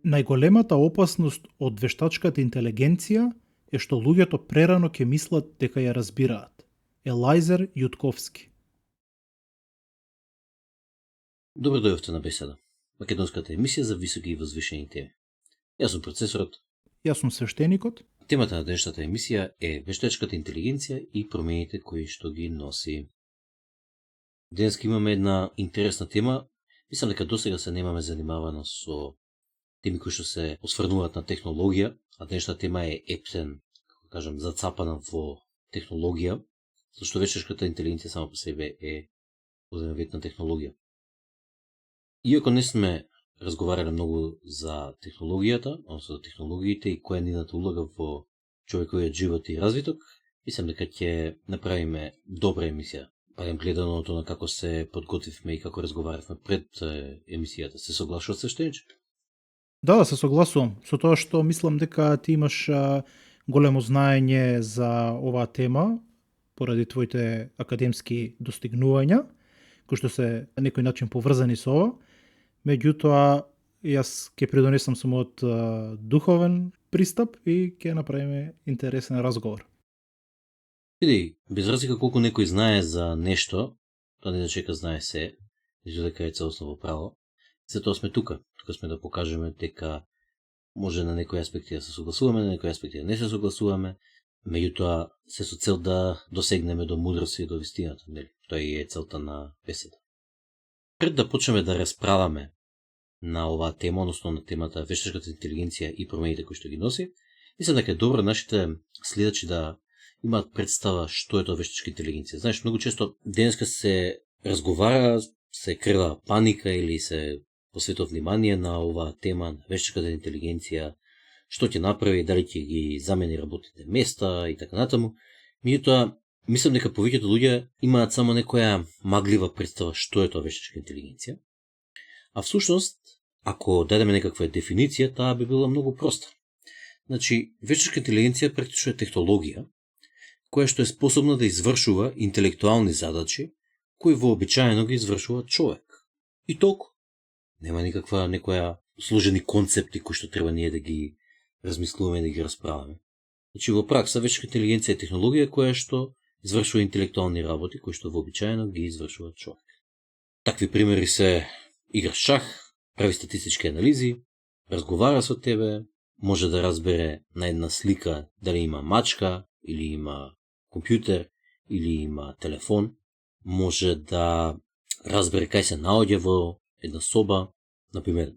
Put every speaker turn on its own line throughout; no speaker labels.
Најголемата опасност од вештачката интелигенција е што луѓето прерано ќе мислат дека ја разбираат. Елајзер Јутковски.
Добро дојдовте на Беседа, македонската емисија за високи и возвишени теми. Јас сум процесорот.
Јас сум свештеникот.
Темата на денешната емисија е вештачката интелигенција и промените кои што ги носи. Денеска имаме една интересна тема. Мислам дека досега се немаме занимавано со теми кои што се осврнуваат на технологија, а денешната тема е ептен, како кажам, зацапана во технологија, зашто вештачката интелигенција само по себе е одреден вид на технологија. Иако не сме разговарале многу за технологијата, односно за технологиите и која е нивната улога во човековиот живот и развиток, мислам дека ќе направиме добра емисија. Барем гледано на како се подготвивме и како разговаравме пред емисијата. Се согласуваш свештениче?
Да, се согласувам. Со тоа што мислам дека ти имаш големо знаење за оваа тема, поради твоите академски достигнувања, кои што се на некој начин поврзани со ова. Меѓутоа, јас ќе придонесам со мојот духовен пристап и ќе направиме интересен разговор.
Види, без разлика колку некој знае за нешто, тоа не да чека знае се, мислам дека е целосно во право. Затоа сме тука. Тука сме да покажеме дека може на некои аспекти да се согласуваме, на некои аспекти да не се согласуваме, меѓутоа се со цел да досегнеме до мудрост и до вистината, нели? Тоа е целта на беседа. Пред да почнеме да расправаме на оваа тема, односно на темата вештачката интелигенција и промените кои што ги носи, мислам дека е добро нашите следачи да имаат представа што е тоа вештачка интелигенција. Знаеш, многу често денеска се разговара, се крива паника или се посветува внимание на оваа тема на вештачката интелигенција, што ќе направи, дали ќе ги замени работните места и така натаму. Меѓутоа, мислам дека повеќето луѓе имаат само некоја маглива представа што е тоа вештачка интелигенција. А всушност, ако дадеме некаква дефиниција, таа би била многу проста. Значи, вештачка интелигенција практично е технологија која што е способна да извршува интелектуални задачи кои вообичаено ги извршува човек. И толку. Нема никаква некоја сложени концепти кои што треба ние да ги размислуваме, да ги расправаме. Значи, во пракса вештачка интелигенција е технологија која што извршува интелектуални работи кои што вообичаено ги извршува човек. Такви примери се игра шах, прави статистички анализи, разговара со тебе, може да разбере на една слика дали има мачка, или има компјутер, или има телефон, може да разбере кај се наоѓа во една соба, например,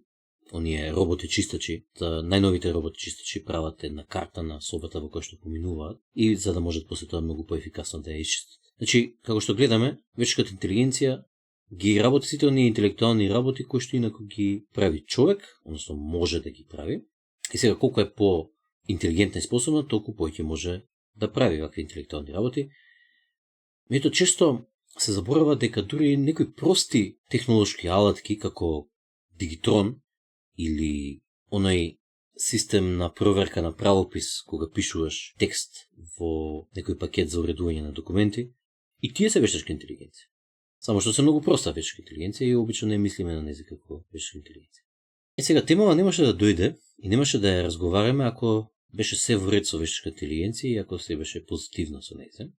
оние роботи чистачи, најновите роботи чистачи прават една карта на собата во која што поминуваат и за да можат после тоа многу поефикасно да ја исчистат. Значи, како што гледаме, вештачката интелигенција ги работи сите оние интелектуални работи кои што инаку ги прави човек, односно може да ги прави. И сега колку е по-интелигентна и способна, толку повеќе може да прави вакви интелектуални работи. Меѓутоа често се заборава дека дури некои прости технолошки алатки како Дигитрон или оној систем на проверка на правопис кога пишуваш текст во некој пакет за уредување на документи, и тие се вештачка интелигенција. Само што се многу проста вештачка интелигенција и обично не мислиме на нејзе како вештачка интелигенција. И сега темава немаше да дојде и немаше да ја разговараме ако беше се во ред со вештачка интелигенција и ако се беше позитивно со нејзе.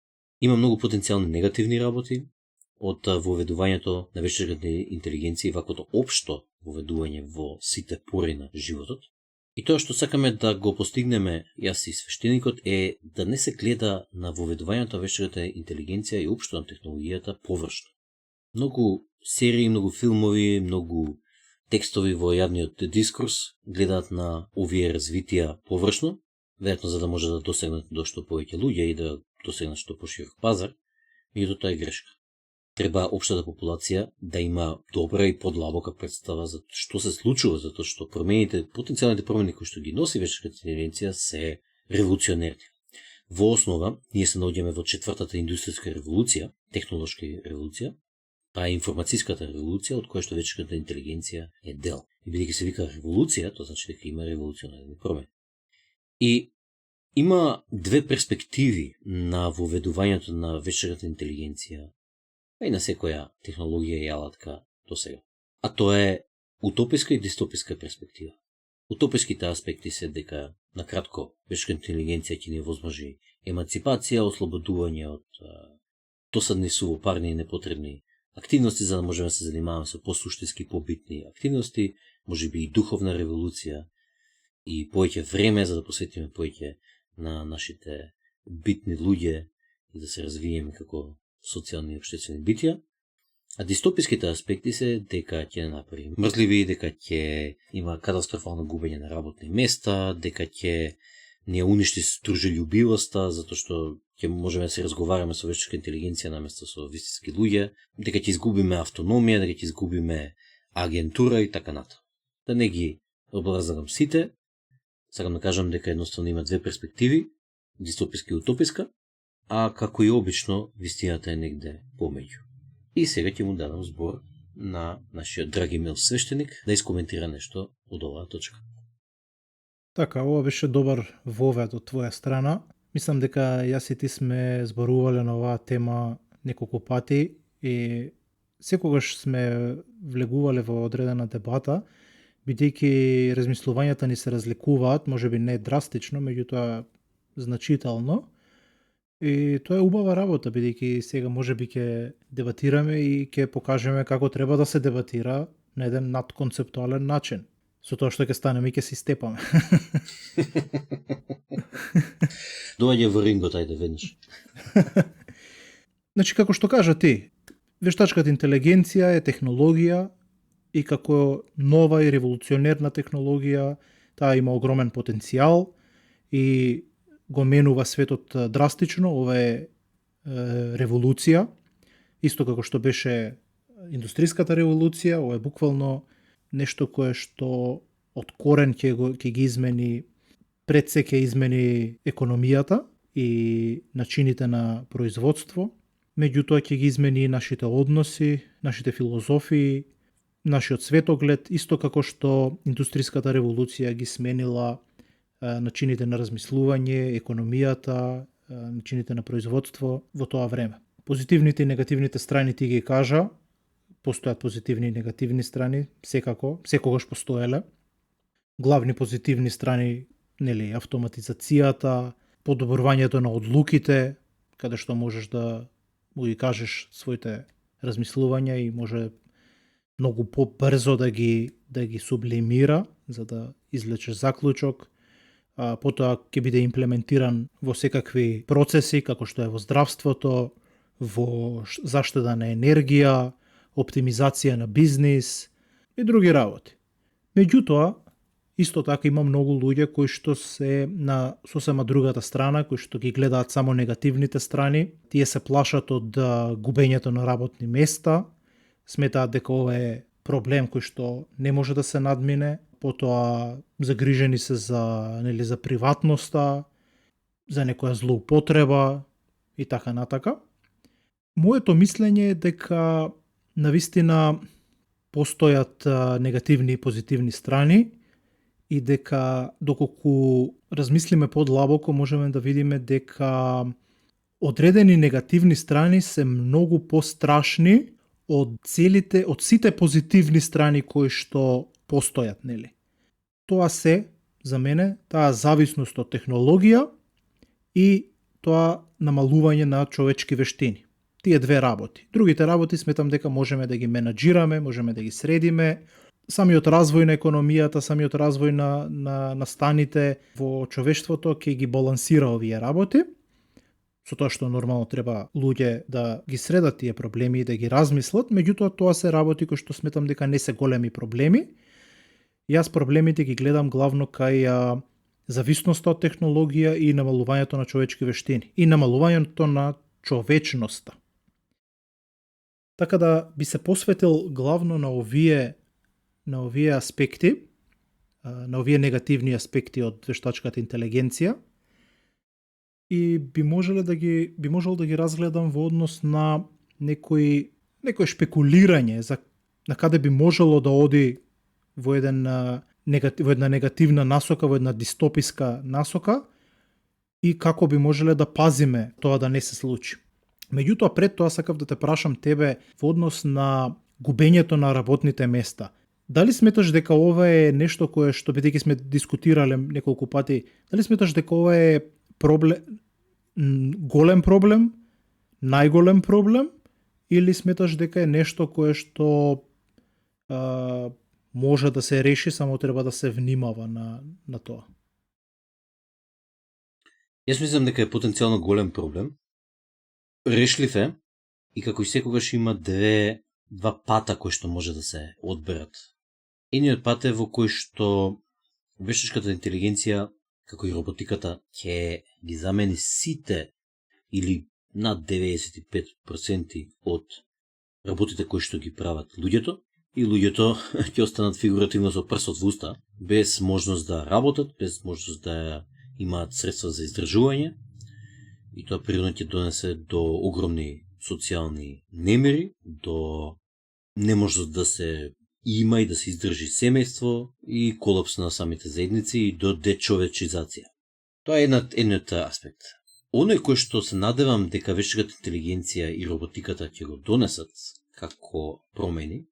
Има многу потенцијални негативни работи од воведувањето на вештачката интелигенција и ваквото општо воведување во сите пори на животот. И тоа што сакаме да го постигнеме јас и свештеникот е да не се гледа на воведувањето на вештачката интелигенција и општо на технологијата површно. Многу серии, многу филмови, многу текстови во јавниот дискурс гледаат на овие развитија површно, веројатно за да може да досегнат до што повеќе луѓе и да досегнат што поширок пазар, меѓутоа тоа е грешка. Треба општата популација да има добра и подлабока представа за што се случува, затоа што промените, потенцијалните промени кои што ги носи вештачката интелигенција се револуционерни. Во основа, ние се наоѓаме во четвртата индустријска револуција, технолошка револуција, па е информацијската револуција, од која што вештачката интелигенција е дел. И бидејќи се вика револуција, тоа значи дека има револуционерни промени. И има две перспективи на воведувањето на вештачката интелигенција и на секоја технологија и алатка до сега. А тоа е утописка и дистописка перспектива. Утописките аспекти се дека, накратко, вештачка интелигенција ќе ни возможи еманципација, ослободување од досадни сувопарни и непотребни активности, за да можеме да се занимаваме со посуштински побитни активности, можеби и духовна револуција и повеќе време за да посветиме повеќе на нашите битни луѓе и да се развиеме како социјални и општествени битија. А дистописките аспекти се дека ќе направи мрзливи, дека ќе има катастрофално губење на работни места, дека ќе ни уништи дружелюбивоста, затоа што ќе можеме да се разговараме со вештачка интелигенција наместо со вистински луѓе, дека ќе изгубиме автономија, дека ќе изгубиме агентура и така натаму. Да не ги образлагам сите, сакам да кажам дека едноставно има две перспективи, дистописка и утописка, а како и обично вистината е негде помеѓу. И сега ќе му дадам збор на нашиот драги Мил свештеник да искоментира нешто од оваа точка.
Така, ова беше добар вовед од твоја страна. Мислам дека јас и ти сме зборувале на оваа тема неколку пати и секогаш сме влегувале во одредена дебата, бидејќи размислувањата ни се разликуваат, можеби не драстично, меѓутоа значително. И тоа е убава работа, бидејќи сега можеби ќе дебатираме и ќе покажеме како треба да се дебатира на еден надконцептуален начин. Со тоа што ќе станеме и ќе се степаме.
Доаѓа во рингот, ајде веднаш.
Значи, како што кажа ти, вештачката интелигенција е технологија и како нова и револуционерна технологија, таа има огромен потенцијал и го менува светот драстично. Ова е револуција, исто како што беше индустриската револуција, ова е буквално нешто кое што од корен ќе ги измени, пред се ќе измени економијата и начините на производство, меѓутоа ќе ги измени нашите односи, нашите филозофии, нашиот светоглед, исто како што индустриската револуција ги сменила начините на размислување, економијата, начините на производство во тоа време. Позитивните и негативните страни ти ги кажа, постојат позитивни и негативни страни, секогаш постоеле. Главни позитивни страни, нели, автоматизацијата, подобрувањето на одлуките, каде што можеш да му ги кажеш своите размислувања и може многу побрзо да ги сублимира за да извлечеш заклучок. Потоа ќе биде имплементиран во секакви процеси, како што е во здравството, во заштеда на енергија, оптимизација на бизнис и други работи. Меѓутоа, исто така има многу луѓе кои што се на сосема другата страна, кои што ги гледаат само негативните страни. Тие се плашат од губењето на работни места, сметаат дека ова е проблем кој што не може да се надмине, потоа загрижени се за приватноста, за некоја злоупотреба и така натака. Моето мислење е дека навистина постојат негативни и позитивни страни и дека доколку размислиме подлабоко можеме да видиме дека одредени негативни страни се многу пострашни од сите позитивни страни кои што постојат, нели? Тоа се, за мене, таа зависност од технологија и тоа намалување на човечки вештини. Тие две работи. Другите работи сметам дека можеме да ги менаџираме, можеме да ги средиме. Самиот развој на економијата, самиот развој на станите во човештвото ќе ги балансира овие работи. Со тоа што нормално треба луѓе да ги средат тие проблеми и да ги размислат, меѓутоа тоа се работи кои што сметам дека не се големи проблеми. Јас проблемите ги гледам главно кај зависноста од технологија и намалувањето на човечки вештини и намалувањето на човечноста. Така да би се посветил главно на овие аспекти, на овие негативни аспекти од вештачката интелигенција и би можел да ги разгледам во однос на некој шпекулирање за на каде би можело да оди во една негативна насока, во една дистописка насока и како би можеле да пазиме тоа да не се случи. Меѓутоа, пред тоа сакав да те прашам тебе во однос на губењето на работните места. Дали сметаш дека ова е нешто кое што бидејќи сме дискутирале неколку пати, дали сметаш дека ова е голем проблем, најголем проблем, или сметаш дека е нешто кое што може да се реши, само треба да се внимава на тоа?
Јас мислам дека е потенцијално голем проблем. Решлив е и како и секогаш има два пата кои што може да се одберат. Едниот пат е во кој што вештачката интелигенција, како и роботиката, ќе ги замени сите или над 95% од работите кои што ги прават луѓето, и луѓето ќе останат фигуративно со прсот во уста, без можност да работат, без можност да имаат средства за издржување, и тоа природно ќе донесе до огромни социјални немири, до неможност да се има и да се издржи семејство и колапс на самите заедници и до дечовечизација. Тоа е едниот аспект. Оној кој што се надевам дека вештачката интелигенција и роботиката ќе го донесат како промени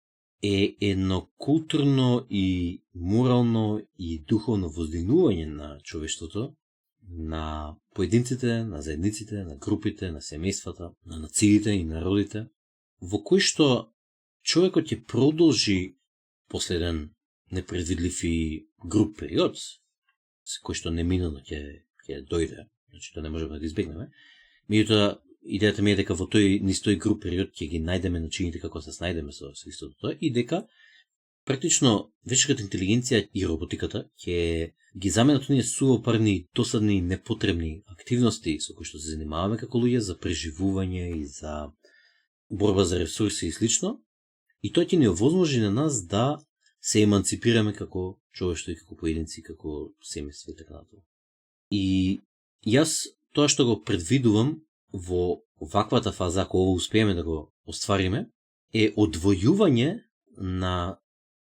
е едно културно и морално и духовно воздигнување на човештвото, на поединците, на заедниците, на групите, на семејствата, на нациите и народите, во кој што човекот ќе продолжи после еден непредвидлив и груб период, кој што неминуно ќе дојде, значи тоа не можеме да го избегнеме. Меѓутоа, идејата ми е дека во низ тој груб период ќе ги најдеме начините како се снајдеме со истото тоа, и дека практично вештачката интелигенција и роботиката ќе ги заменат оние сувопарни, досадни, непотребни активности со кои што се занимаваме како луѓе за преживување и за борба за ресурси и слично, и тоа ќе ни овозможи на нас да се еманципираме како човештво и како поединци, како семејство и така натаму. И јас тоа што го предвидувам во ваквата фаза, ако ово успееме да го оствариме, е одвојување на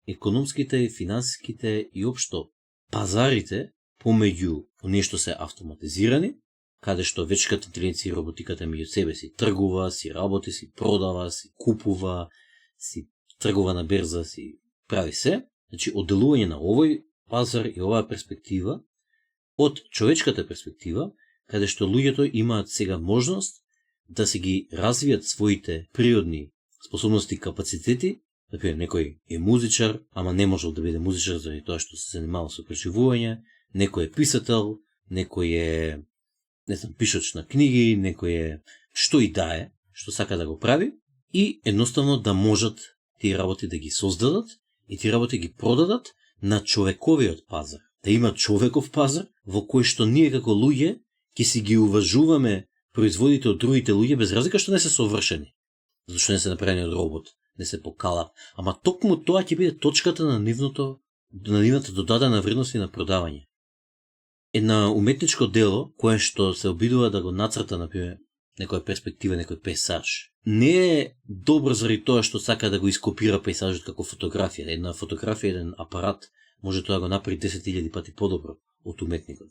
економските, финансиските и општо пазарите помеѓу оние што се автоматизирани, каде што вештачката интелигенција и роботиката меѓу себе си тргува, си работи, си продава, си купува, си тргува на берза, си прави се. Значи, одделување на овој пазар и оваа перспектива од човечката перспектива, каде што луѓето имаат сега можност да се ги развијат своите природни способности и капацитети. Например, некој е музичар, ама не можел да биде музичар заради тоа што се занимава со преживување, некој е писател, некој е, не знам, пишач на книги, некој е што и да е, што сака да го прави, и едноставно да можат тие работи да ги создадат и тие работи ги продадат на човековиот пазар. Да има човеков пазар во кој што ние како луѓе ќе си ги уважуваме производите од другите луѓе без разлика што не се совршени. Зашто не се направени од робот, не се покалат. Ама токму тоа ќе биде точката на нивната додадена вредност и на продавање. Една уметничко дело, кое што се обидува да го нацрта, например, некоја перспектива, некој пейсаж, не е добро заради тоа што сака да го ископира пейсажот како фотографија. Една фотографија, еден апарат, може тоа да го направи 10.000 пати подобро од уметникот.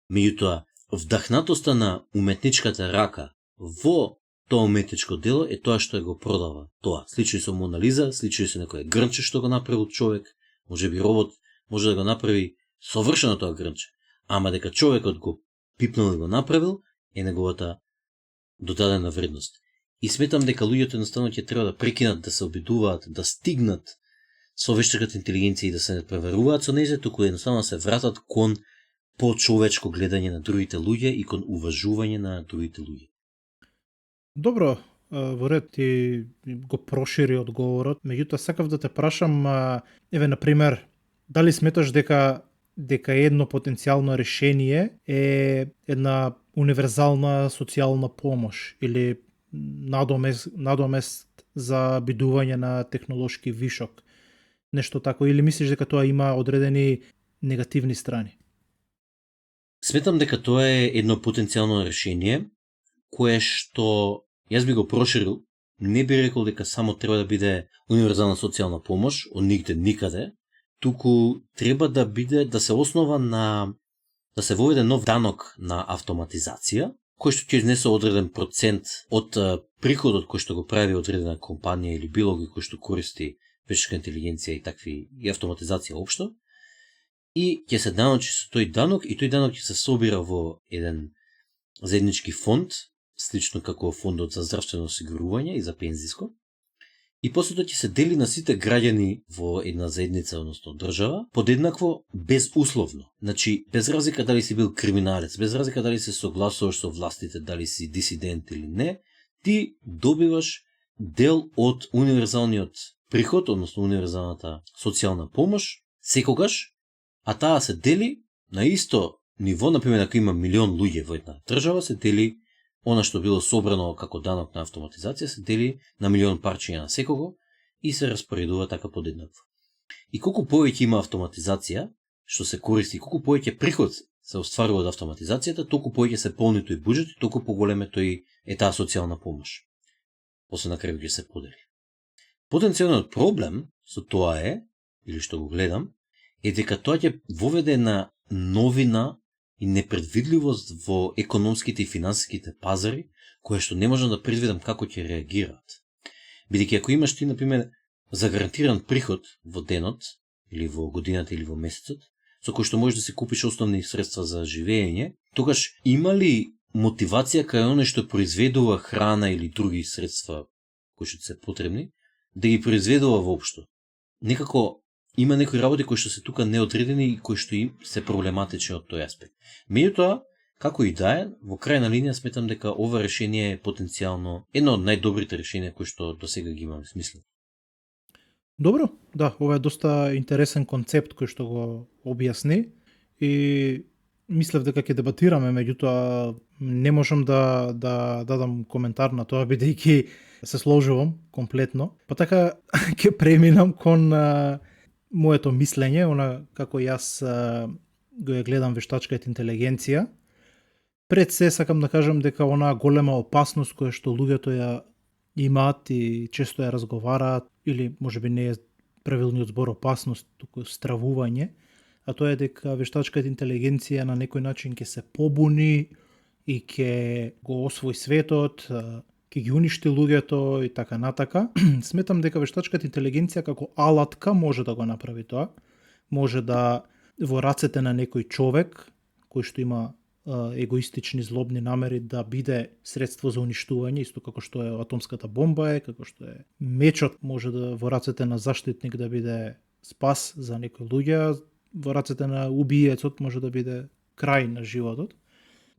Меѓутоа, вдахнатоста на уметничката рака во тоа уметничко дело е тоа што го продава. Тоа, слично со Мона Лиза, слично со некој грнче што го направил човек, може би робот може да го направи совршено тоа грнче, ама дека човекот го пипнал и го направил е неговата додадена вредност. И сметам дека луѓето едноставно ќе треба да прекинат да се обидуваат, да стигнат со вештачката интелигенција и да се не преверуваат со нејзе, туку едноставно се вратат кон по-човечко гледање на другите луѓе и кон уважување на другите луѓе.
Добро, во ред ти го прошири одговорот, меѓутоа сакав да те прашам, еве на пример, дали сметаш дека едно потенцијално решение е една универзална социјална помош или надомест за бидување на технолошки вишок, нешто тако, или мислиш дека тоа има одредени негативни страни?
Сметам дека тоа е едно потенцијално решение кое што јас би го проширил, не би рекол дека само треба да биде универзална социјална помош од нигде никаде, туку треба да биде да се основа на да се воведе нов данок на автоматизација, кој што ќе изнесе одреден процент од приходот кој што го прави одредена компанија или било кој што користи вештачка интелигенција и такви и автоматизација општо. И ќе се даночи со тој данок и тој данок ќе се собира во еден заеднички фонд, слично како фондот за здравствено осигурување и за пензиско. И после тоа ќе се дели на сите граѓани во една заедница, односно држава, подеднакво безусловно. Значи, без разлика дали си бил криминалец, без разлика дали се согласуваш со властите, дали си дисидент или не, ти добиваш дел од универзалниот приход, односно универзалната социјална помош, секогаш, а таа се дели на исто ниво, например, ако има 1.000.000 луѓе во една држава, се дели она што било собрано како данок на автоматизација, се дели на 1.000.000 парчиња на секого и се распоредува така подеднакво. И колку повеќе има автоматизација, што се користи, колку повеќе приход се остварува од автоматизацијата, толку повеќе се полни тој буџет и толку поголеме тој е таа социјална помош. После на крај ќе се подели. Потенцијалниот проблем со тоа е, или што го гледам, е дека тоа ќе воведе на новина и непредвидливост во економските и финансиските пазари, која што не можам да предвидам како ќе реагираат. Бидејќи ако имаш ти, например, загарантиран приход во денот, или во годината, или во месецот, со кој што можеш да си купиш основни средства за живење, тогаш има ли мотивација кај оној што произведува храна или други средства кои што се потребни, да ги произведува воопшто? Некако има некои работи кои што се тука неодредени и кои што им се проблематични од тој аспект. Меѓутоа, како и да е, во крајна линија сметам дека ова решение е потенцијално едно од најдобрите решенија кои што до сега ги имаме смисла.
Добро, да, ова е доста интересен концепт кој што го објасни и мислев дека ќе дебатираме, меѓутоа не можам да дадам коментар на тоа бидејќи се сложувам комплетно. Па така ќе преминам кон моето мислење, она како јас го ја гледам вештачката интелигенција. Пред се сакам да кажам дека онаа голема опасност која што луѓето ја имаат и често ја разговараат, или можеби не е правилниот збор опасност, туку стравување, а тоа е дека вештачката интелигенција на некој начин ќе се побуни и ќе го освои светот, ќе ги уништи луѓето и така натака. Сметам дека вештачката интелигенција како алатка може да го направи тоа. Може да во рацете на некој човек кој што има егоистични злобни намери да биде средство за уништување, исто како што е атомската бомба е, како што е мечот, може да во рацете на заштитник да биде спас за некои луѓе, во рацете на убиецот може да биде крај на животот.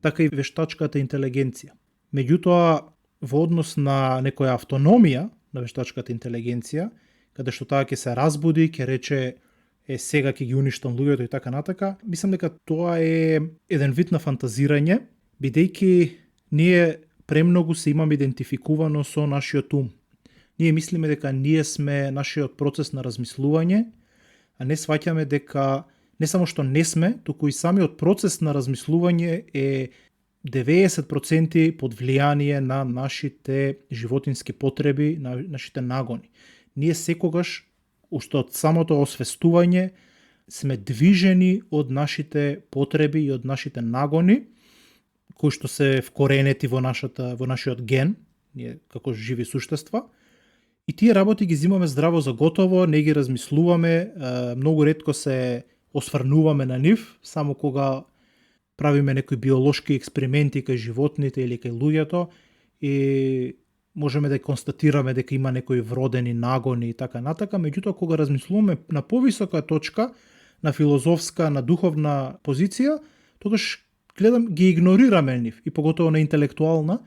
Така и вештачката интелигенција. Меѓутоа, во однос на некоја автономија на вештачката интелигенција, каде што таа ќе се разбуди, ќе рече сега ќе ги уништам луѓето и така натака, мислам дека тоа е еден вид на фантазирање, бидејќи ние премногу се имаме идентификувано со нашиот ум. Ние мислиме дека ние сме нашиот процес на размислување, а не сваќаме дека не само што не сме, туку и самиот процес на размислување е 90% под влијание на нашите животински потреби, на нашите нагони. Ние секогаш, уште од самото освестување, сме движени од нашите потреби и од нашите нагони, кои што се вкоренети во нашиот ген, ние како живи суштества. И тие работи ги зимаме здраво за готово, не ги размислуваме, многу ретко се осврнуваме на нив, само кога правиме некои биолошки експерименти кај животните или кај луѓето и можеме да констатираме дека има некои вродени нагони и така натака, меѓутоа кога размислуваме на повисока точка, на филозофска, на духовна позиција, тогаш гледам ги игнорираме нив и поготово на интелектуална,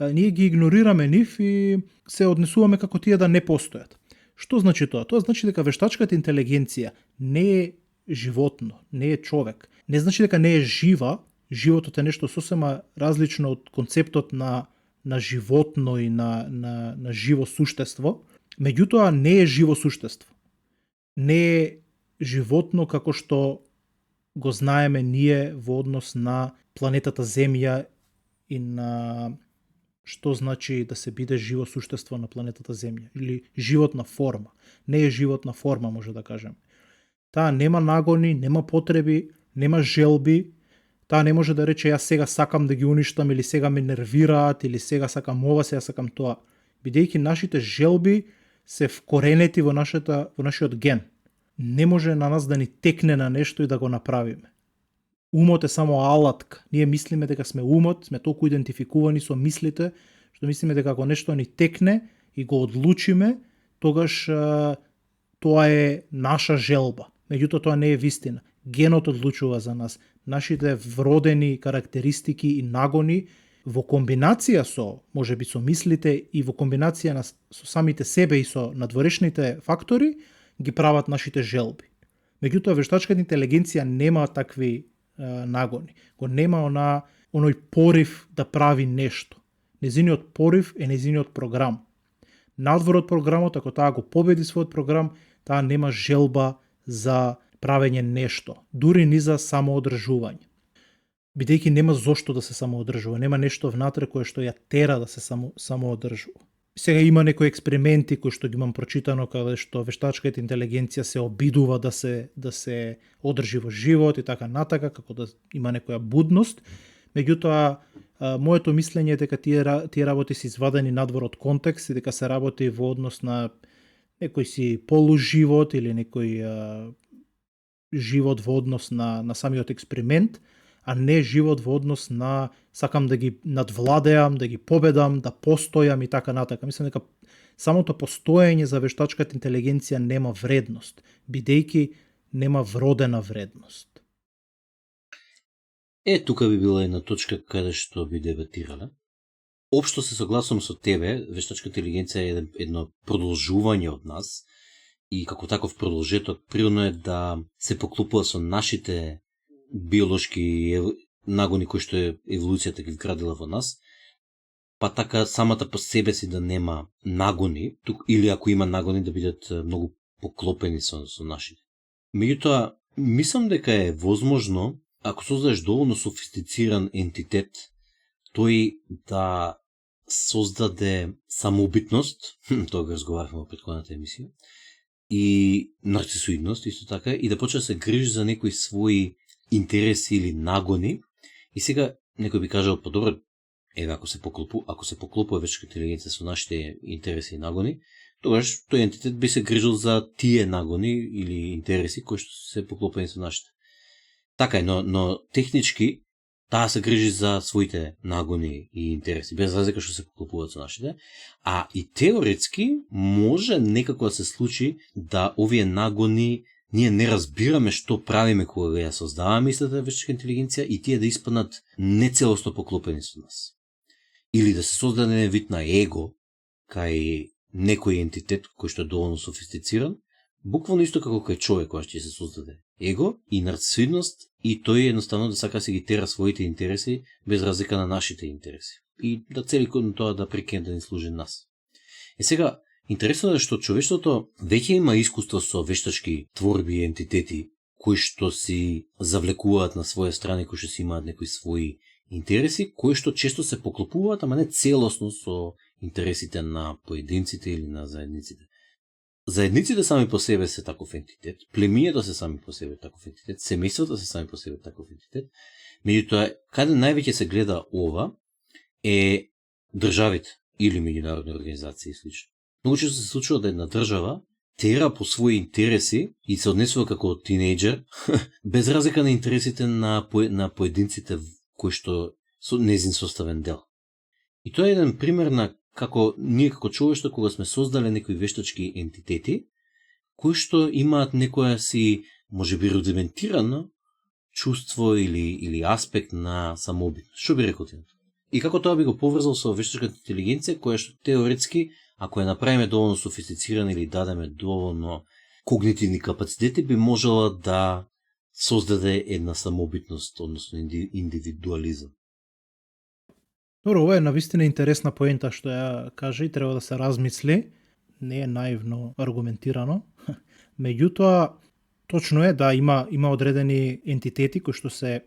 ние ги игнорираме нив и се однесуваме како тие да не постојат. Што значи тоа? Тоа значи дека вештачката интелигенција не е животно, не е човек. Не значи дека не е жива, животот е нешто сосема различно од концептот на животно и на живо суштество, меѓутоа не е живо суштество. Не е животно како што го знаеме ние во однос на планетата Земја и на што значи да се биде живо суштество на планетата Земја, или животна форма. Не е животна форма, може да кажем. Таа нема нагони, нема потреби, нема желби, таа не може да рече јас сега сакам да ги уништам или сега ме нервираат или сега сакам ова, сега сакам тоа. Бидејќи нашите желби се вкоренети во нашиот ген. Не може на нас да ни текне на нешто и да го направиме. Умот е само алатка. Ние мислиме дека сме умот, сме толку идентификувани со мислите, што мислиме дека ако нешто ни текне и го одлучиме, тогаш тоа е наша желба. Меѓутоа тоа не е вистина. Генот одлучува за нас. Нашите вродени карактеристики и нагони во комбинација со, можеби со мислите и во комбинација со самите себе и со надворешните фактори, ги прават нашите желби. Меѓутоа, вештачката интелигенција нема такви нагони. Го нема оној порив да прави нешто. Незиниот порив е незиниот програм. Надвор од програмот, ако таа го победи својот програм, таа нема желба за правење нешто, дури ни за самоодржување. Бидејќи нема зошто да се самоодржува, нема нешто внатре кое што ја тера да се самоодржува. Сега има некои експерименти кои што ги имам прочитано каде што вештачката интелигенција се обидува да се одржи во живот и така натака, како да има некоја будност. Меѓутоа, моето мислење е дека тие работи се извадени надвор од контекст и дека се работи во однос на некој си полуживот или некој живот во однос на самиот експеримент, а не живот во однос на сакам да ги надвладеам, да ги победам, да постојам и така натака. Мислам дека самото постоење за вештачката интелигенција нема вредност, бидејќи нема вродена вредност.
Тука би била една точка каде што би дебатирале. Општо се согласувам со тебе, вештачката интелигенција е едно продолжување од нас и како таков продолжеток природно е да се поклопува со нашите биолошки нагони кои што еволуцијата ги вградила во нас, па така самата по себе си да нема нагони, или ако има нагони да бидат многу поклопени со нашите. Меѓутоа, мислам дека е возможно, ако создадеш доволно софистициран ентитет, тој да создаде самоубитност, тоа го разговарахме во претходната емисија, и нарцисоидност, исто така, и да почне да се грижи за некои своји интереси или нагони. И сега некој би кажал, подобро, ако се поклопува вештачката интелигенција со нашите интереси и нагони, тогаш тој ентитет би се грижил за тие нагони или интереси кои што се поклопени со нашите. Така е, но технички таа се грижи за своите нагони и интереси, без разлика што се поклопуваат со нашите, а и теоретски може некако да се случи да овие нагони ние не разбираме што правиме кога ја создаваме истата вештачка интелигенција и тие да испаднат нецелосно поклопени со нас. Или да се создаде вид на его кај некој ентитет кој што е доволно софистициран, буквално исто како кај човек кога ќе се создаде его и нарцисоидност и тој едноставно да сака да се ги тера своите интереси без разлика на нашите интереси. И да цели кон тоа да прекине да ни служи нас. Сега, интересно е што човештвото веќе има искуство со вештачки творби и ентитети кои што си завлекуваат на своја страна, кои што си имаат некои своји интереси, кои што често се поклопуваат, ама не целосно со интересите на поединците или на заедниците. Заедниците сами по себе се таков ентитет, племињата се сами по себе таков ентитет, семејствата се сами по себе таков ентитет. Меѓутоа, каде највеќе се гледа ова е државите или меѓународни организации и слично. Многу често се случува да една држава тера по своји интереси и се однесува како тинејџер, без разлика на интересите на поединците кои што со незин составен дел. И тоа е еден пример на како ние како човештво кога сме создале некои вештачки ентитети кои што имаат некоја си можеби рудиментирано чувство или аспект на самоубитност. Што би рекол ти? И како тоа би го поврзал со вештачката интелигенција која што теоретски ако ја направиме доволно софистицирана или дадеме доволно когнитивни капацитети би можела да создаде една самоубитност, односно индивидуализам.
Добро, ова е навистина интересна поента што ја кажа и треба да се размисли. Не е наивно аргументирано. Меѓутоа, точно е да има одредени ентитети кои што се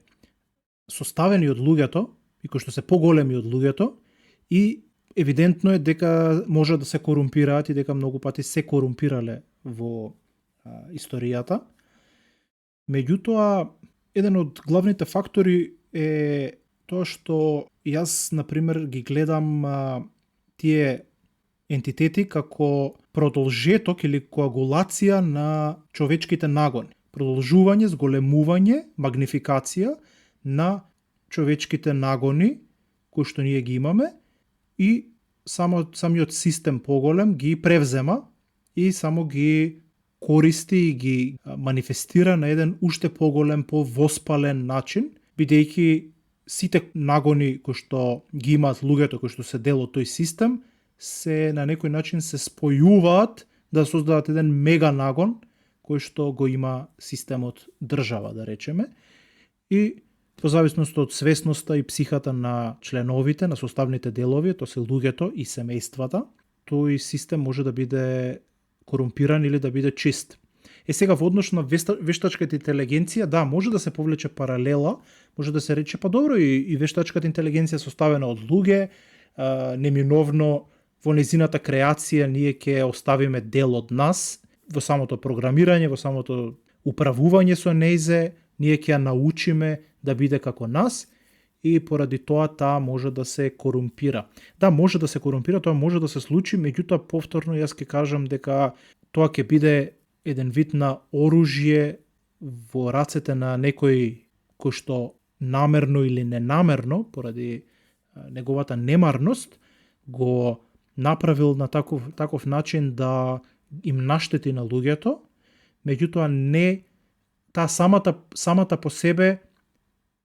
составени од луѓето и кои што се поголеми од луѓето и евидентно е дека може да се корумпираат и дека многу пати се корумпирале во историјата. Меѓутоа, еден од главните фактори е тоа што јас, например, ги гледам тие ентитети како продолжеток или коагулација на човечките нагони. Продолжување, зголемување, магнификација на човечките нагони кои што ние ги имаме и самиот систем поголем ги превзема и само ги користи и ги манифестира на еден уште поголем, повоспален начин, бидејќи сите нагони кои што ги имаат луѓето кои што се дел од тој систем се на некој начин се спојуваат да создадат еден мега нагон кој што го има системот држава, да речеме. И по зависност од свесноста и психата на членовите, на составните делови, тоа се луѓето и семејствата, тој систем може да биде корумпиран или да биде чист. Сега во однос на вештачката интелигенција, да, може да се повлече паралела, може да се рече, па добро, и вештачката интелигенција составена од луѓе, неминовно во незината креација ние ќе оставиме дел од нас, во самото програмирање, во самото управување со нејзе, ние ќе ја научиме да биде како нас и поради тоа таа може да се корумпира. Да, може да се корумпира, тоа може да се случи, меѓутоа повторно јас ќе кажам дека тоа ќе биде еден вид на оружје во рацете на некој кој што намерно или ненамерно, поради неговата немарност, го направил на таков начин да им наштети на луѓето, меѓутоа не таа самата по себе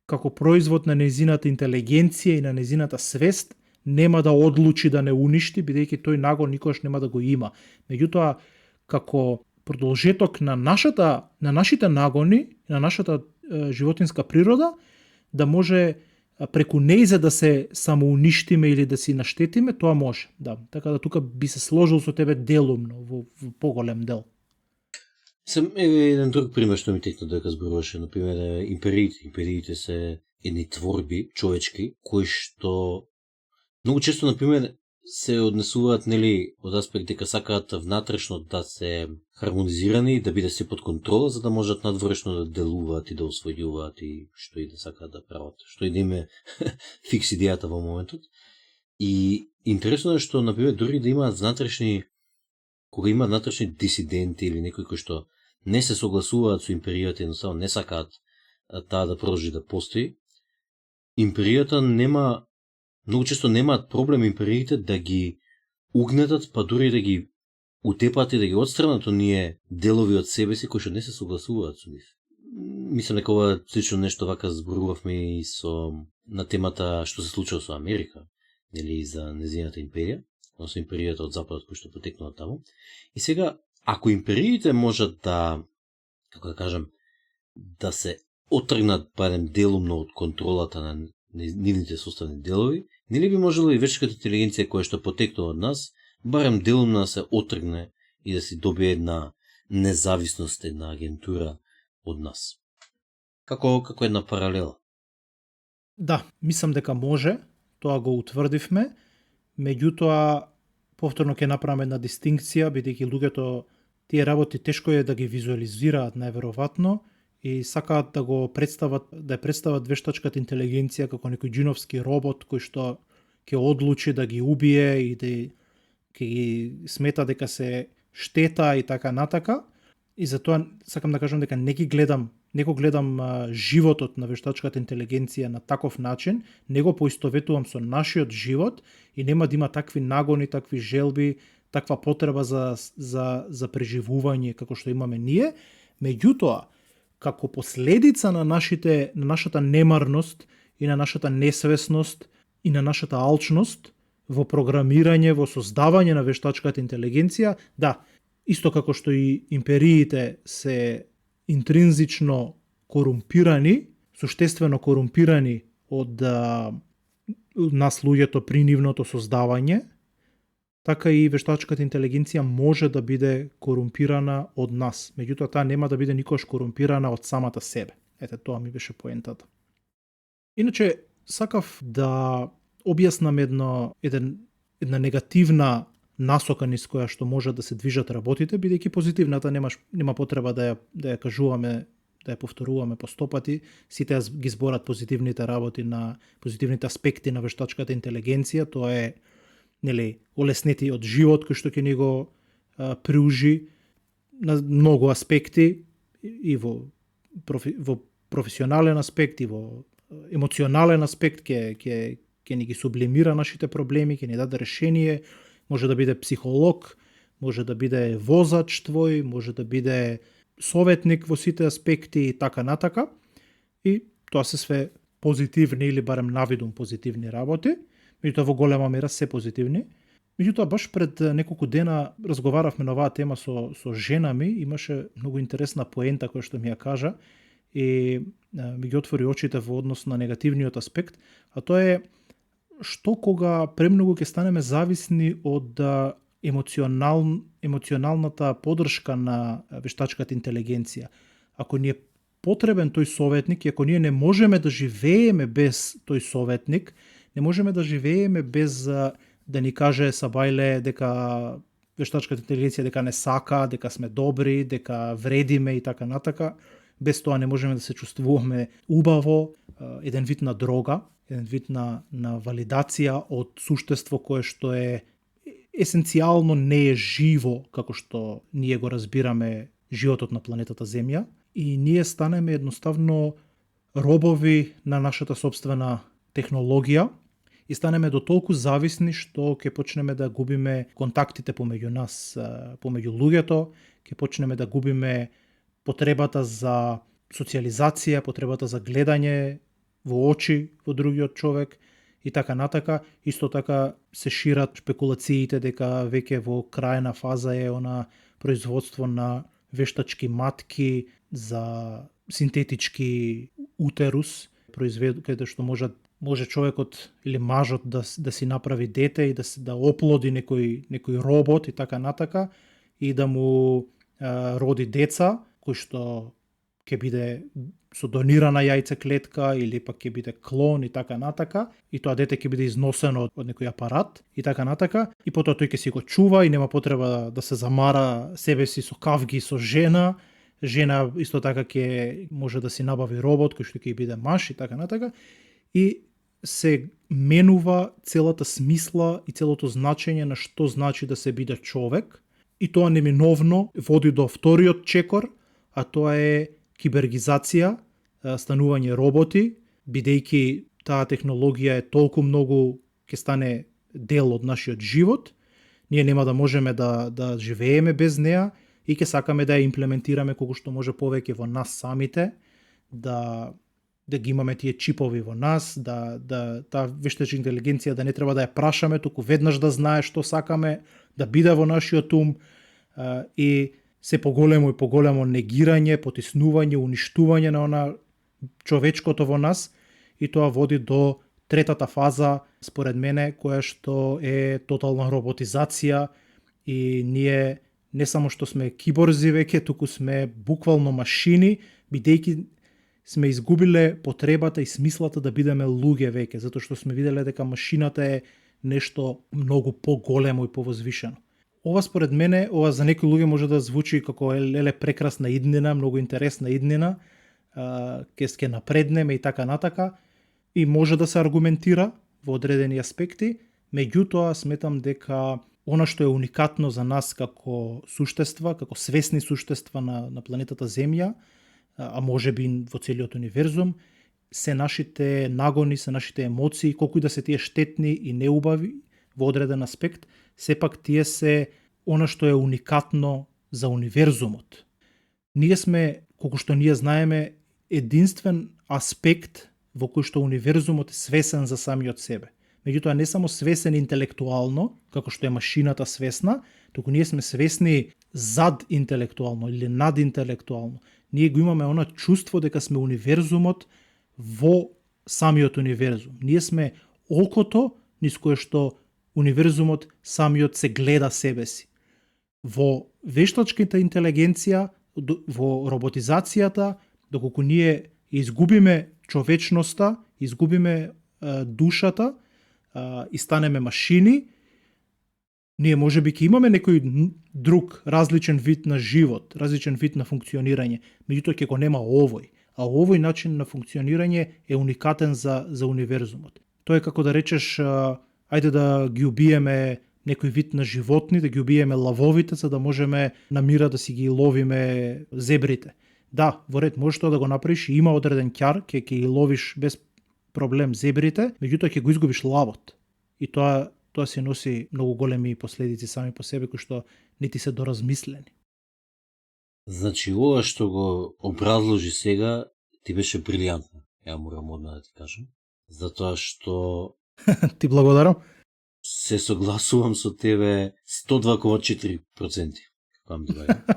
како производ на незината интелигенција и на незината свест нема да одлучи да не уништи, бидејќи тој нагон никогаш нема да го има. Меѓутоа, како продолжеток на нашите нагони, на нашата животинска природа, да може преку нејзе да се самоуништиме или да си наштетиме, тоа може. Да, така да тука би се сложил со тебе делумно, во поголем дел.
Еден друг пример што ми текна дека зборуваше, например, империите. Империите се едни творби, човечки, кои што многу често, например, се однесуваат, нели, од аспект дека сакаат внатрешно да се хармонизирани, да биде се под контрола, за да можат надворешно да делуваат и да освојуваат и што и да сакаат да прават. Што и да име фикс идејата во моментот. И интересно е што, например, дури да имаат внатрешни, кога имаат внатрешни дисиденти или некои кои што не се согласуваат со империјата, едноставно не сакаат таа да продолжи да постои, империјата нема, многу често немаат проблем империите да ги угнетат, па дури да ги утепат и да ги отстранат оние делови од себе си кои што не се согласуваат со нив. Мислам дека ова слично нешто вака зборувавме и на темата што се случило со Америка, нели, за незината империја, односно империјата од западот кој што потекнува таму. И сега, ако империите можат да, како да кажам, да се отргнат барем делумно од контролата на нивните составни делови, нели би можело и вештачката интелигенција која што потекнува од нас, барем делумно да се отргне и да си добие една независност, една агентура од нас. Како една паралела.
Да, мислам дека може, тоа го утврдивме, меѓутоа повторно ќе направиме една дистинкција, бидејќи луѓето тие работи тешко е да ги визуализираат најверојатно и сакаат да го представат, да ја представат вештачката интелигенција како некој џиновски робот кој што ќе одлучи да ги убие и да ќе ги смета дека се штета и така натака. И затоа сакам да кажам дека не го гледам животот на вештачката интелигенција на таков начин, не го поистоветувам со нашиот живот и нема да има такви нагони, такви желби, таква потреба за преживување како што имаме ние. Меѓутоа, како последица на нашата немарност и на нашата несвесност и на нашата алчност во програмирање, во создавање на вештачката интелигенција, да, исто како што и империите се интринзично корумпирани, суштествено корумпирани од нас луѓето при нивното создавање, така и вештачката интелигенција може да биде корумпирана од нас. Меѓутоа, таа нема да биде никош корумпирана од самата себе. Ете, тоа ми беше поентата. Иначе, сакав да објаснам една негативна насока низ која што може да се движат работите, бидејќи позитивната нема потреба да ја кажуваме, да ја повторуваме по 100 пати. Сите ги зборат позитивните работи, на позитивните аспекти на вештачката интелигенција. Тоа е олеснетиот живот кој што ќе ни го приужи на многу аспекти и во професионален аспект и во емоционален аспект ќе ни ги сублимира нашите проблеми, ќе ни даде решение, може да биде психолог, може да биде возач твој, може да биде советник во сите аспекти и така натака. И тоа се све позитивни или барем навидум позитивни работи, меѓутоа во голема мера се позитивни. Меѓутоа баш пред неколку дена разговаравме на оваа тема со жена ми, имаше многу интересна поента која што ми ја кажа и ми ги отвори очите во однос на негативниот аспект, а тоа е што кога премногу ќе станеме зависни од емоционалната поддршка на вештачката интелигенција. Ако ни е потребен тој советник и ако ние не можеме да живееме без тој советник, не можеме да живееме без да ни каже Сабајле дека вештачката интелигенција дека не сака, дека сме добри, дека вредиме и така натака, без тоа не можеме да се чувствуваме убаво, еден вид на дрога, еден вид на валидација од суштество кое што е есенцијално не е живо како што ние го разбираме животот на планетата Земја и ние станеме едноставно робови на нашата сопствена технологија и станеме до толку зависни што ќе почнеме да губиме контактите помеѓу нас, помеѓу луѓето, ќе почнеме да губиме потребата за социализација, потребата за гледање во очи во другиот човек и така натака. Исто така се шират шпекулациите дека веќе во крајна фаза е она производство на вештачки матки за синтетички утерус, каде што може човекот или мажот да си направи дете и да оплоди некој робот и така натака и да му роди деца кој што ќе биде со донирана јајцеклетка или пак ќе биде клон и така натака и тоа дете ќе биде износено од некој апарат и така натака и потоа тој ќе си го чува и нема потреба да се замара себе си со кавги со жена исто така ќе може да си набави робот кој што ќе биде маж и така натака и се менува целата смисла и целото значење на што значи да се биде човек и тоа неминовно води до вториот чекор, а тоа е кибергизација, станување роботи, бидејќи таа технологија е толку многу ќе стане дел од нашиот живот, ние нема да можеме да живееме без неа и ќе сакаме да ја имплементираме колку што може повеќе во нас самите, да ги имаме тие чипови во нас, да таа вештачка интелигенција да не треба да ја прашаме, туку веднаш да знае што сакаме, да биде во нашиот ум и се поголемо и поголемо негирање, потиснување, уништување на она човечкото во нас и тоа води до третата фаза, според мене, која што е тотална роботизација и ние не само што сме киборзи веќе, туку сме буквално машини, бидејќи сме изгубиле потребата и смислата да бидеме луѓе веќе, затоа што сме виделе дека машината е нешто многу поголемо и повозвишено. Ова според мене, ова за некои луѓе може да звучи како леле прекрасна иднина, многу интересна иднина, ќе напреднеме и така натака, и може да се аргументира во одредени аспекти, меѓутоа сметам дека она што е уникатно за нас како суштества, како свесни суштества на планетата Земја, а може би во целиот универзум, се нашите нагони, се нашите емоции, колку и да се тие штетни и неубави во одреден аспект, сепак тие се она што е уникатно за универзумот. Ние сме, колку што ние знаеме, единствен аспект во кој што универзумот е свесен за самиот себе. Меѓутоа не само свесен интелектуално, како што е машината свесна, туку ние сме свесни зад интелектуално или над интелектуално. Ние го имаме она чувство дека сме универзумот во самиот универзум. Ние сме окото низ кое што универзумот самиот се гледа себе си. Во вештачката интелигенција, во роботизацијата, доколку ние изгубиме човечноста, изгубиме душата и станеме машини, ние може би ќе имаме некој друг различен вид на живот, различен вид на функционирање, меѓутоа ќе го нема овој. А овој начин на функционирање е уникатен за универзумот. Тоа е како да речеш ајде да ги убиеме некој вид на животни, да ги убиеме лавовите, за да можеме на мира да си ги ловиме зебрите. Да, во ред, можеш тоа да го направиш, има одреден ќар, ќе ги ловиш без проблем зебрите, меѓутоа ќе го изгубиш лавот. И тоа се носи многу големи последици сами по себе, кои што не ти се доразмислени.
Значи, ова што го образложи сега, ти беше брилијантно. Ја морам одма да ти кажам. Затоа што
Ти благодарам.
се согласувам со тебе 102,4%. Како ми доаѓа.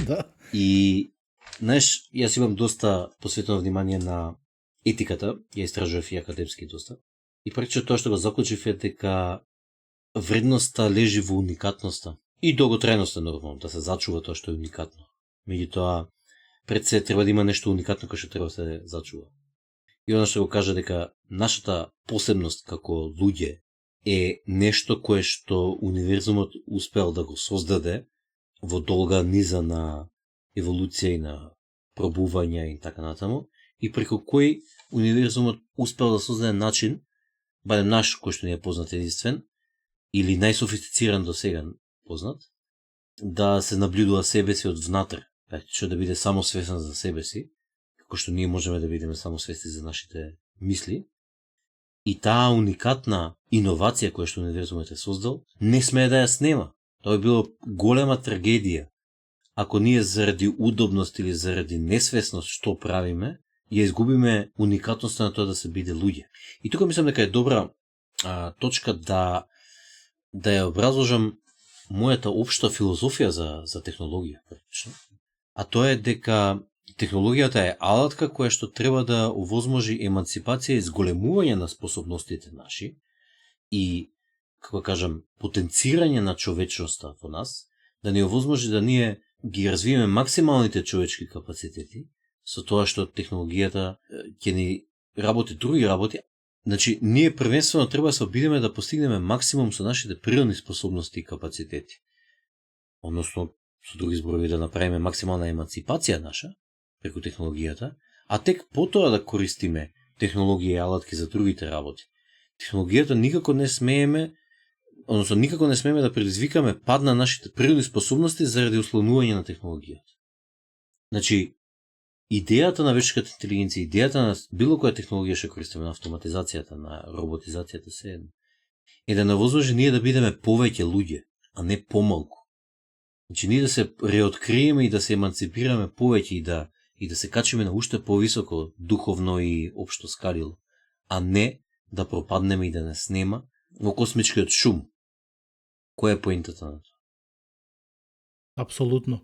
Да.
И, знаеш, јас имам доста посветено внимание на етиката, ја истражував и академски доста. И прече тоа што го заклучив е дека вредноста лежи во уникатноста. И долготрајноста нормално, да се зачува тоа што е уникатно. Меѓутоа, пред се треба да има нешто уникатно кое што треба да се зачува. И она што го кажа дека нашата посебност како луѓе е нешто кое што универзумот успел да го создаде во долга низа на еволуција и на пробувања и така натаму, и преку кој универзумот успел да создаде начин, барем наш кој што не е познат единствен, или најсофистициран до сега познат, да се наблюдува себе си од внатре, што да биде само свесен за себе си, како што ние можеме да бидеме само свесни за нашите мисли. И таа уникатна иновација која што универзумот е создал, не смее да ја снема. Тоа би било голема трагедија ако ние заради удобност или заради несвесност што правиме, ја изгубиме уникатноста на тоа да се биде луѓе. И тука мислам дека е добра точка да ја образложам мојата општа филозофија за технологија. А тоа е дека технологијата е алатка која што треба да овозможи емансипација и зголемување на способностите наши и, како кажам, потенцирање на човечноста во нас, да ни овозможи да ние ги развиеме максималните човечки капацитети, со тоа што технологијата ќе ни работи други работи. Значи, ние првенствено треба да се обидеме да постигнеме максимум со нашите природни способности и капацитети. Односно, со други зборови, да направиме максимална емансипација наша преку технологијата, а тек потоа да користиме технологија и алатки за другите работи. Технологијата никако не смееме да предизвикаме пад на нашите природни способности заради условнување на технологијата. Значи, идејата на вештачката интелигенција, идејата на било која технологија што користиме, на автоматизацијата, на роботизацијата, се е да навозможи ние да бидеме повеќе луѓе, а не помалку. Значи, ние да се реоткриеме и да се емансипираме повеќе и да се качиме на уште повисоко духовно и општо скалило, а не да пропаднеме и да не снема во космичкиот шум. Која е поентата на тоа?
Апсолутно.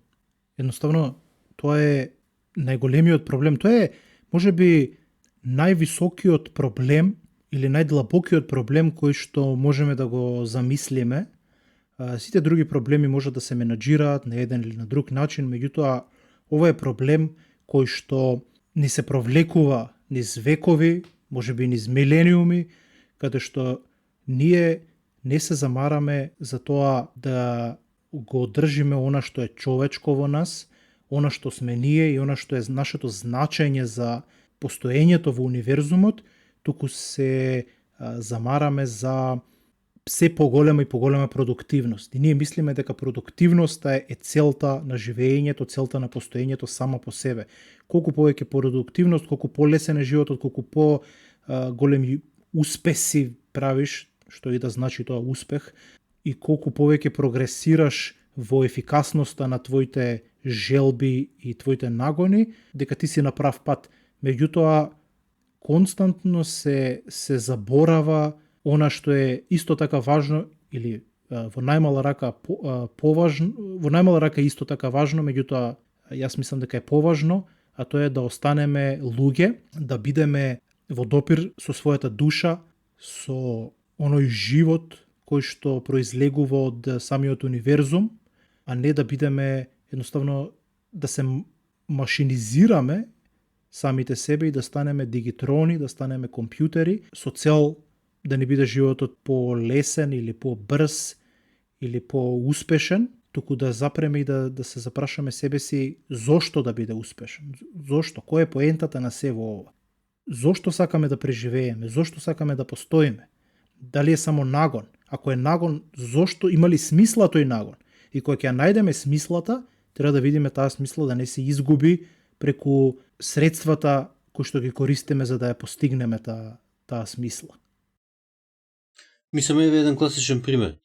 Едноставно, тоа е најголемиот проблем. Тоа е, можеби, највисокиот проблем или најдлабокиот проблем кој што можеме да го замислиме. Сите други проблеми можат да се менаџираат на еден или на друг начин, меѓутоа, ова е проблем кој што ни се провлекува низ векови, можеби низ милениуми, каде што ние не се замараме за тоа да го одржиме она што е човечко во нас, она што сме ние и она што е нашето значење за постоењето во универзумот, туку се замараме за се поголема и поголема продуктивност. И ние мислиме дека продуктивноста е целта на живеењето, целта на постоењето само по себе. Колку повеќе продуктивност, колку полесен е животот, колку големи успеси правиш, што и да значи тоа успех, и колку повеќе прогресираш во ефикасноста на твоите желби и твоите нагони, дека ти си на прав пат. Меѓутоа, константно се заборава она што е исто така важно или во најмала рака поважно, во најмала рака исто така важно, меѓутоа јас мислам дека е поважно, а тоа е да останеме луѓе, да бидеме во допир со својата душа, со оној живот кој што произлегува од самиот универзум, а не да бидеме едноставно да се машинизираме самите себе и да станеме дигитрони, да станеме компјутери со цел да не биде животот полесен или побрз или поуспешен, туку да запреме и да се запрашаме себе си зошто да биде успешен. Зошто? Која е поентата на се во ова? Зошто сакаме да преживееме? Зошто сакаме да постоиме? Дали е само нагон? Ако е нагон, зошто има ли смисла тој нагон? И кога ќе ја најдеме смислата, треба да видиме таа смисла да не се изгуби преку средствата кои што ги користиме за да ја постигнеме таа смисла.
Мислам, еве еден класичен пример.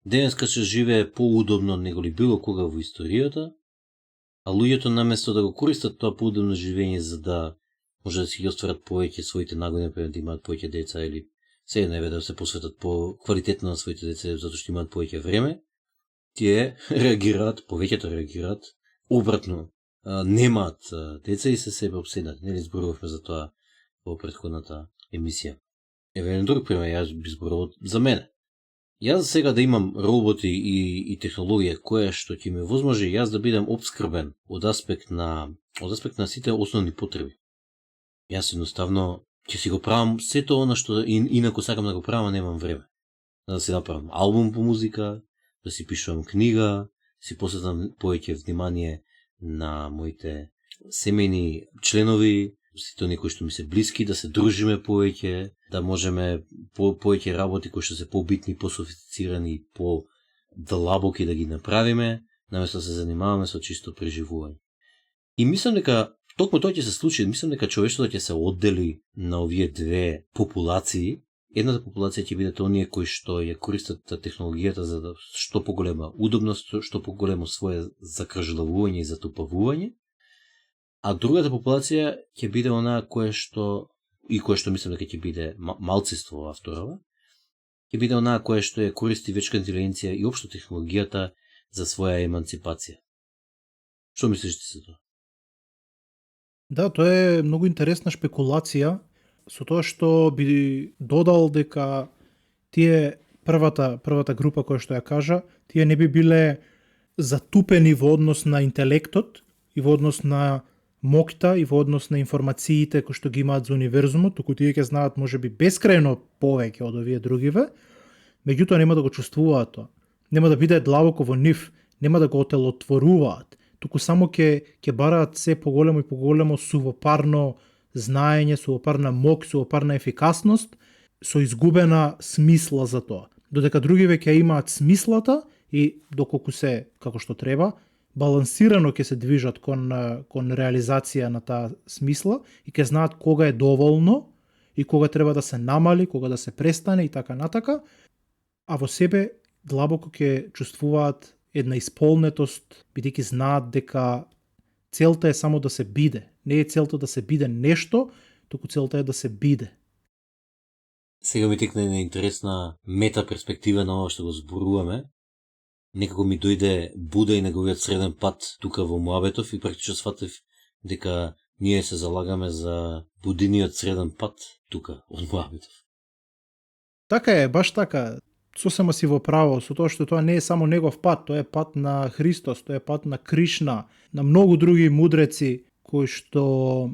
Денеска се живее поудобно него ли било кога во историјата, а луѓето наместо да го користат тоа поудобно живење за да може да си ги остварат повеќе своите нагони, да имаат повеќе деца или се едно да се посветат по квалитетно на своите деца затоа што имаат повеќе време, тие реагираат, повеќето реагираат обратно. Немаат деца и се себе обседнати. Нели зборувавме за тоа во претходната емисија. Еве еден друг пример, јас би зборувал за мене. Јас за сега да имам роботи и технологија која што ќе ми возможи јас да бидам обскрбен од аспект на сите основни потреби. Јас едноставно ќе си го правам сето она што инаку сакам да го правам, а немам време. Да си направам албум по музика, да си пишувам книга, си посветам повеќе внимание на моите семејни членови, сите оние кои што ми се блиски, да се дружиме повеќе, да можеме повеќе работи кои што се побитни, пософистицирани и подлабоки да ги направиме, наместо да се занимаваме со чисто преживување. И мислам дека токму тоа ќе се случи, мислам дека човештвото ќе се оддели на овие две популации. Едната популација ќе бидат оние кои што ја користат технологијата за да што поголема удобност, што поголемо свое закржлавување и затупавување, а другата популација ќе биде онаа која што мислам дека ќе биде малцинство во авторова, ќе биде онаа која што ја користи вечка интелигенција и општо технологијата за своја еманципација. Што мислиш ти за тоа?
Да, тоа е многу интересна шпекулација, со тоа што би додал дека тие првата група која што ја кажа, тие не би биле затупени во однос на интелектот и во однос на моќта и во однос на информациите кои што ги имаат за универзумот, туку тие ќе знаат можеби бескрајно повеќе од овие другиве, меѓутоа нема да го чувствуваат тоа. Нема да биде длабоко во нив, нема да го отелотворуваат, туку само ќе бараат се поголемо и поголемо сувопарно знаење, сувопарна моќ, сувопарна ефикасност, со изгубена смисла за тоа. Додека другиве ќе имаат смислата и доколку се како што треба, балансирано ќе се движат кон реализација на таа смисла и ќе знаат кога е доволно и кога треба да се намали, кога да се престане и така натака, а во себе длабоко ќе чувствуваат една исполнетост, бидејќи знаат дека целта е само да се биде. Не е целта да се биде нешто, туку целта е да се биде.
Сега ми текна една интересна мета перспектива на ова што го зборуваме. Некако ми дојде Буда и неговиот среден пат тука во Муабетов и практично сватив дека ние се залагаме за Будиниот среден пат тука од Муабетов.
Така е, баш така. Сосема си во право, со тоа што тоа не е само негов пат, тоа е пат на Христос, тоа е пат на Кришна, на многу други мудреци кои што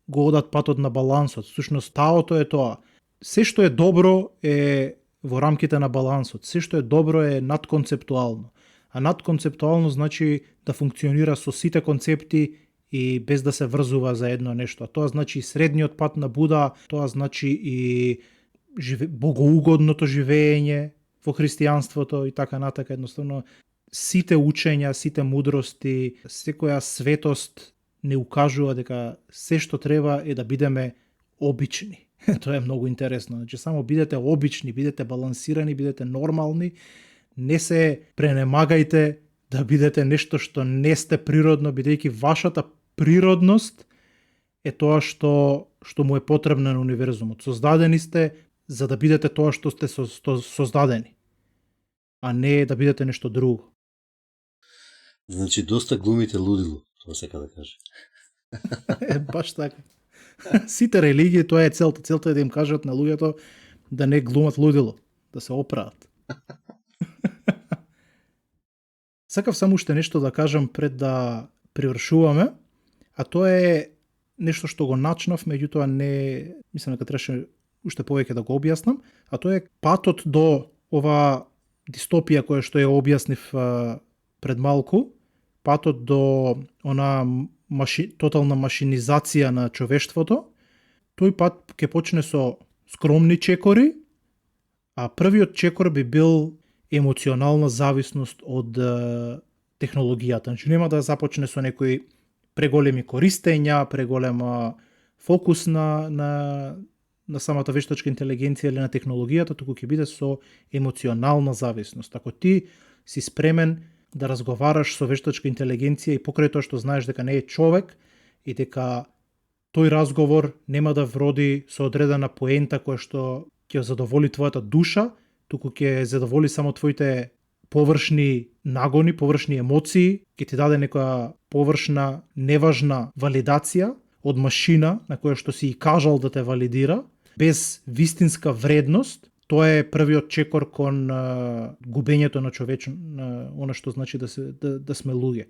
го одат патот на балансот. Всушност таото е тоа. Се што е добро е во рамките на балансот. Се што е добро е надконцептуално. А надконцептуално значи да функционира со сите концепти и без да се врзува за едно нешто. Тоа значи средниот пат на Буда, тоа значи и богоугодното живење во христијанството и така натака. Едноставно сите учења, сите мудрости, секоја светост не укажува дека се што треба е да бидеме обични. Тоа е многу интересно. Значи само бидете обични, бидете балансирани, бидете нормални, не се пренемагајте да бидете нешто што не сте природно, бидејќи вашата природност е тоа што му е потребно на универзумот. Создадени сте за да бидете тоа што сте создадени, а не да бидете нешто друго.
Значи доста глумите лудило, тоа сека да каже.
Баш така. Сите религии тоа е целта. Целта е да им кажат на луѓето да не глумат лудило, да се оправат. Сакав само уште нешто да кажам пред да привршуваме, а тоа е нешто што го начнав, меѓутоа не, мислам дека требаше уште повеќе да го објаснам, а тоа е патот до ова дистопија која што ја објаснив пред малку, патот до она тотална машинизација на човештвото. Тој пат ќе почне со скромни чекори, А првиот чекор би бил емоционална зависност од технологијата. Значи нема да започне со некои преголеми користења, преголема фокус на самата вештачка интелигенција или на технологијата, туку ќе биде со емоционална зависност. Ако ти си спремен да разговараш со вештачка интелигенција и покрај тоа што знаеш дека не е човек и дека тој разговор нема да вроди со одредена поента која што ќе задоволи твојата душа, туку ќе задоволи само твоите површни нагони, површни емоции, ќе ти даде некоја површна, неважна валидација од машина на која што си и кажал да те валидира, без вистинска вредност, тоа е првиот чекор кон губењето на на она што значи да сме луѓе.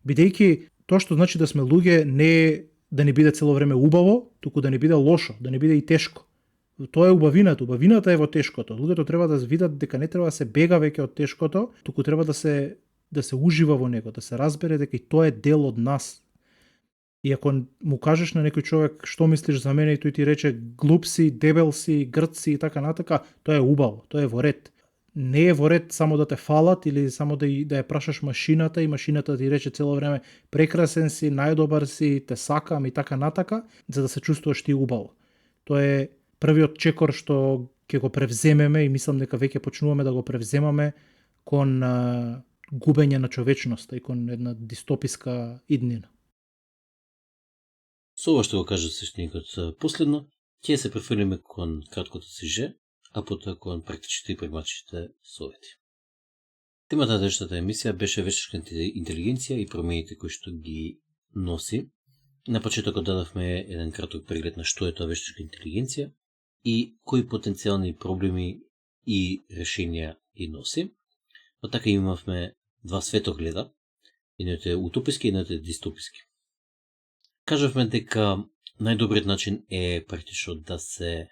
Бидејќи тоа што значи да сме луѓе не е да ни биде цело време убаво, туку да ни биде лошо, да ни биде и тешко. Тоа е убавината. Убавината е во тешкото. Луѓето треба да видат дека не треба да се бега веќе од тешкото, туку треба да се ужива во него, да се разбере дека и тоа е дел од нас. И ако му кажеш на некој човек што мислиш за мене и тој ти рече глуп си, дебел си, грд си и така натака, тоа е убаво, тоа е во ред. Не е во ред само да те фалат или само да ја прашаш машината и машината ти рече цело време прекрасен си, најдобар си, те сакам и така натака, за да се чувствуваш ти убаво. Тоа е првиот чекор што ќе го превземеме и мислам дека веќе почнуваме да го превземаме кон губење на човечноста и кон една дистописка иднина.
Со ова што го кажа свештеникот последно, ќе се префрлиме кон краткото сиже, а потоа кон практичните и прагматичните совети. Темата на денешната емисија беше вештачка интелигенција и промените кои што ги носи. На почетокот дадовме еден краток преглед на што е тоа вештачка интелигенција и кои потенцијални проблеми и решенија ги носи. Па така имавме два светогледа, едното е утописки и едното е дистописки. Кажавме дека најдобриот начин е практично да се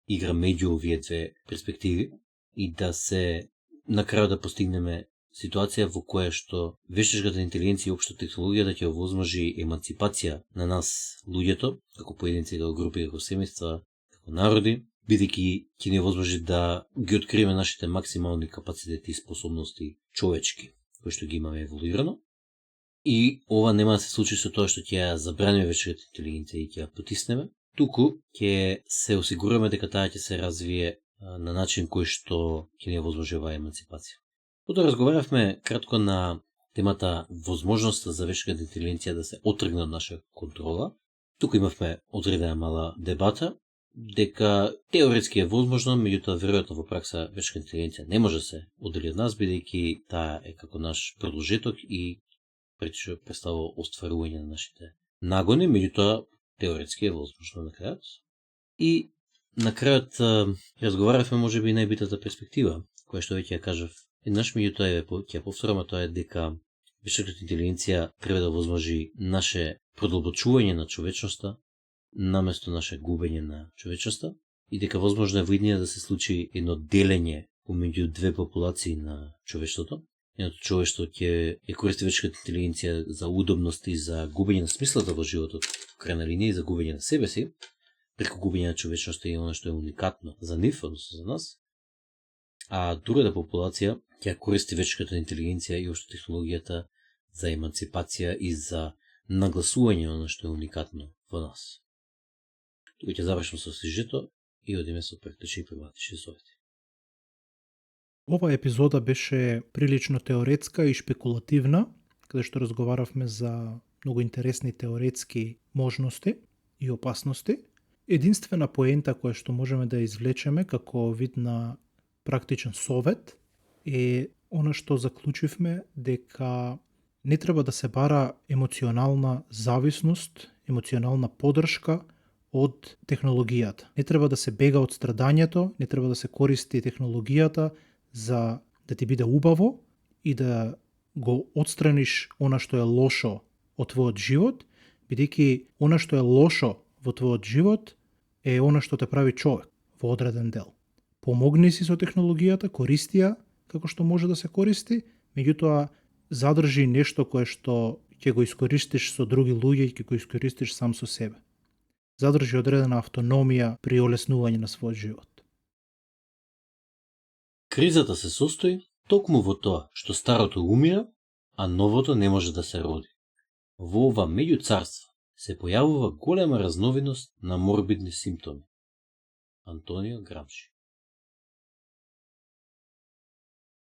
игра меѓу овие две перспективи и да се на крај да постигнеме ситуација во која што вештачката интелигенција и општо технологијата ќе овозможи емансипација на нас луѓето, како поединци, како групи, како семејства, како народи, бидејќи ќе ни овозможи да ги откриеме нашите максимални капацитети и способности човечки, кои што ги имаме еволуирано. И ова нема да се случи со тоа што ќе ја забраниме вештачката интелигенција и ќе ја потиснеме, туку ќе се осигураме дека таа ќе се развие на начин кој што ќе ни овозможи оваа емансипација. Потоа разговаравме кратко на темата возможноста за вештачката интелигенција да се отргне од наша контрола. Туку имавме одредена мала дебата, дека теоретски е возможно, меѓутоа веројатно во пракса вештачка интелигенција не може да се оддели од нас, бидејќи таа е како наш продолжеток и практично представува остварување на нашите нагони, меѓутоа теоретски е возможно на крајот. И на крајот разговаравме можеби најбитната перспектива, која што веќе ја кажав еднаш, меѓутоа ќе ја повторам, тоа е дека вештачката интелигенција треба да возможи наше продолбочување на човечноста наместо наше губење на човечноста и дека возможно е во иднина да се случи едно делење помеѓу две популации на човештвото. Едното човештво ќе ја користи вештачката интелигенција за удобност и за губење на смислата во животот, крајна линија и за губење на себе си, преку губење на човечноста и оно што е уникатно за нив, односно за нас. А другата популација ќе ја користи вештачката интелигенција и општо технологијата за емансипација и за нагласување на оно што е уникатно во нас. Тука ќе завршам со сюжето и одиме со практични и прагматични совети.
Ова епизода беше прилично теоретска и шпекулативна, каде што разговаравме за многу интересни теоретски можности и опасности. Единствена поента која што можеме да извлечеме како вид на практичен совет е она што заклучивме, дека не треба да се бара емоционална зависност, емоционална поддршка од технологијата. Не треба да се бега од страдањето, не треба да се користи технологијата за да ти биде убаво и да го отстраниш она што е лошо од твојот живот, бидејќи она што е лошо во твојот живот е она што те прави човек во одреден дел. Помогни си со технологијата, користи ја како што може да се користи, меѓутоа задржи нешто кое што ќе го искористиш со други луѓе и ќе го искористиш сам со себе. Задржи одредена автономија при олеснување на својот живот.
Кризата се состои токму во тоа што старото умира, а новото не може да се роди. Во ова меѓуцарство се појавува голема разновидност на морбидни симптоми. Антонио Грамши.